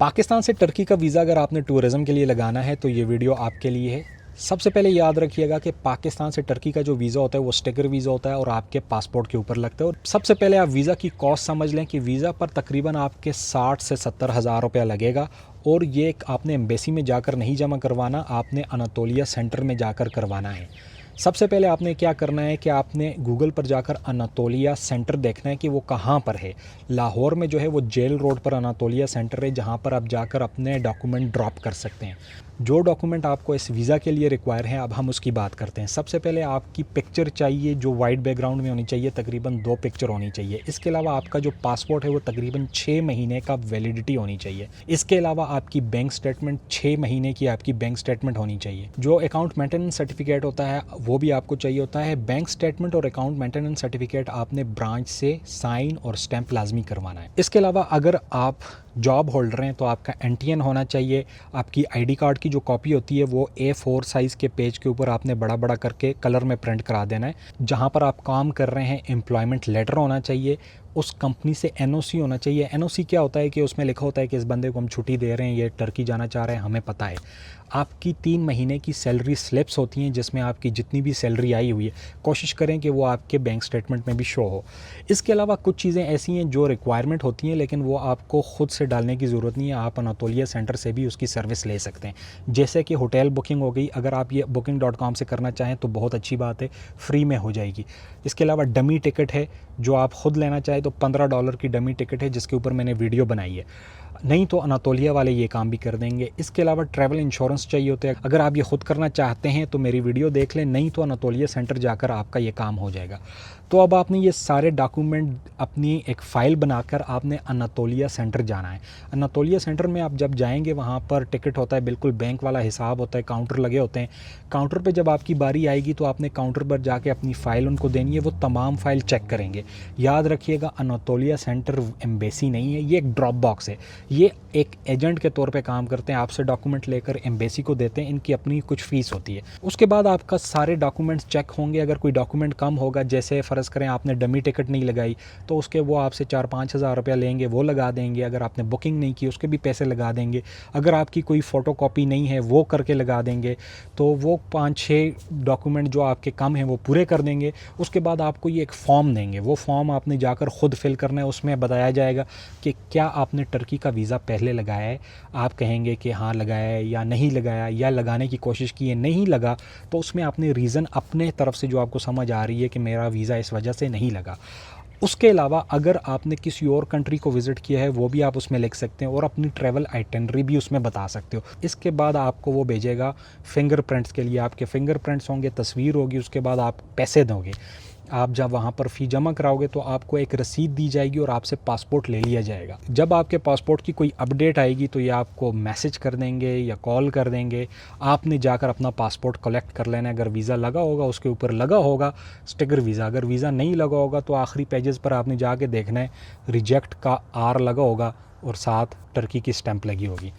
पाकिस्तान से टर्की का वीज़ा अगर आपने टूरिज़म के लिए लगाना है तो ये वीडियो आपके लिए है। सबसे पहले याद रखिएगा कि पाकिस्तान से टर्की का जो वीज़ा होता है वो स्टिकर वीज़ा होता है और आपके पासपोर्ट के ऊपर लगता है। और सबसे पहले आप वीज़ा की कॉस्ट समझ लें कि वीज़ा पर तकरीबन आपके 60 से 70 हज़ार रुपया लगेगा। और ये आपने एम्बेसी में जाकर नहीं जमा करवाना, आपने अनातोलिया सेंटर में जाकर करवाना है। सबसे पहले आपने क्या करना है कि आपने गूगल पर जाकर अनातोलिया सेंटर देखना है कि वो कहाँ पर है। लाहौर में जो है वो जेल रोड पर अनातोलिया सेंटर है, जहाँ पर आप जाकर अपने डॉक्यूमेंट ड्रॉप कर सकते हैं। जो डॉक्यूमेंट आपको इस वीज़ा के लिए रिक्वायर हैं, अब हम उसकी बात करते हैं। सबसे पहले आपकी पिक्चर चाहिए जो वाइट बैकग्राउंड में होनी चाहिए, तकरीबन 2 पिक्चर होनी चाहिए। इसके अलावा आपका जो पासपोर्ट है वो तकरीबन 6 महीने का वैलिडिटी होनी चाहिए। इसके अलावा आपकी बैंक स्टेटमेंट 6 महीने की आपकी बैंक स्टेटमेंट होनी चाहिए। जो अकाउंट मेंटेनेंस सर्टिफिकेट होता है वो भी आपको चाहिए होता है। बैंक स्टेटमेंट और अकाउंट मेंटेनेंस सर्टिफिकेट आपने ब्रांच से साइन और स्टैंप लाजमी करवाना है। इसके अलावा अगर आप जॉब होल्डर हैं तो आपका एनटीएन होना चाहिए। आपकी आईडी कार्ड की जो कॉपी होती है वो A4 साइज़ के पेज के ऊपर आपने बड़ा बड़ा करके कलर में प्रिंट करा देना है। जहाँ पर आप काम कर रहे हैं एम्प्लॉयमेंट लेटर होना चाहिए। उस कंपनी से एनओसी होना चाहिए। एनओसी क्या होता है कि उसमें लिखा होता है कि इस बंदे को हम छुट्टी दे रहे हैं, ये टर्की जाना चाह रहे हैं, हमें पता है। आपकी 3 महीने की सैलरी स्लिप्स होती हैं जिसमें आपकी जितनी भी सैलरी आई हुई है कोशिश करें कि वो आपके बैंक स्टेटमेंट में भी शो हो। इसके अलावा कुछ चीज़ें ऐसी हैं जो रिक्वायरमेंट होती हैं लेकिन वो आपको ख़ुद से डालने की ज़रूरत नहीं है। आप अनातोलिया सेंटर से भी उसकी सर्विस ले सकते हैं। जैसे कि होटल बुकिंग हो गई, अगर आप ये booking.com से करना चाहें तो बहुत अच्छी बात है, फ्री में हो जाएगी। इसके अलावा डमी टिकट है जो आप ख़ुद लेना चाहें तो $15 की डमी टिकट है जिसके ऊपर मैंने वीडियो बनाई है। नहीं तो अनातोलिया वाले ये काम भी कर देंगे। इसके अलावा ट्रैवल इंश्योरेंस चाहिए होता है। अगर आप ये ख़ुद करना चाहते हैं तो मेरी वीडियो देख लें, नहीं तो अनातोलिया सेंटर जाकर आपका ये काम हो जाएगा। तो अब आपने ये सारे डॉक्यूमेंट अपनी एक फ़ाइल बनाकर आपने अनातोलिया सेंटर जाना है। अनातोलिया सेंटर में आप जब जाएंगे वहाँ पर टिकट होता है, बिल्कुल बैंक वाला हिसाब होता है, काउंटर लगे होते हैं। काउंटर पे जब आपकी बारी आएगी तो आपने काउंटर पर जाके अपनी फ़ाइल उनको देनी है, वो तमाम फ़ाइल चेक करेंगे। याद रखिएगा अनातोलिया सेंटर एम्बेसी नहीं है, ये एक ड्रॉप बॉक्स है। ये एक एजेंट के तौर पे काम करते हैं, आपसे डॉक्यूमेंट लेकर एम्बेसी को देते हैं, इनकी अपनी कुछ फ़ीस होती है। उसके बाद आपका सारे डॉक्यूमेंट्स चेक होंगे। अगर कोई डॉक्यूमेंट कम होगा, जैसे फ़र्ज़ करें आपने डमी टिकट नहीं लगाई तो उसके वो आपसे 4-5 हज़ार रुपया लेंगे, वो लगा देंगे। अगर आपने बुकिंग नहीं की उसके भी पैसे लगा देंगे। अगर आपकी कोई फ़ोटो कॉपी नहीं है वो करके लगा देंगे। तो वो 5-6 डॉक्यूमेंट जो आपके कम हैं वो पूरे कर देंगे। उसके बाद आपको ये एक फ़ॉर्म देंगे, वो फ़ॉर्म आपने जाकर ख़ुद फिल करना है। उसमें बताया जाएगा कि क्या आपने टर्की का वीज़ा पहले लगाया है। आप कहेंगे कि हाँ लगाया है या नहीं लगाया, या लगाने की कोशिश की है नहीं लगा, तो उसमें आपने रीज़न अपने तरफ से जो आपको समझ आ रही है कि मेरा वीज़ा इस वजह से नहीं लगा। उसके अलावा अगर आपने किसी और कंट्री को विज़िट किया है वो भी आप उसमें लिख सकते हैं और अपनी ट्रैवल आइटनरी भी उसमें बता सकते हो। इसके बाद आपको वो भेजेगा फिंगरप्रिंट्स के लिए। आपके फिंगरप्रिंट्स होंगे, तस्वीर होगी, उसके बाद आप पैसे दोगे। आप जब वहाँ पर फ़ी जमा कराओगे तो आपको एक रसीद दी जाएगी और आपसे पासपोर्ट ले लिया जाएगा। जब आपके पासपोर्ट की कोई अपडेट आएगी तो ये आपको मैसेज कर देंगे या कॉल कर देंगे। आपने जाकर अपना पासपोर्ट कलेक्ट कर लेना है। अगर वीज़ा लगा होगा उसके ऊपर लगा होगा स्टिकर वीज़ा, अगर वीज़ा नहीं लगा होगा तो आखिरी पेजेस पर आपने जाके देखना है, रिजेक्ट का R लगा होगा और साथ टर्की की स्टैंप लगी होगी।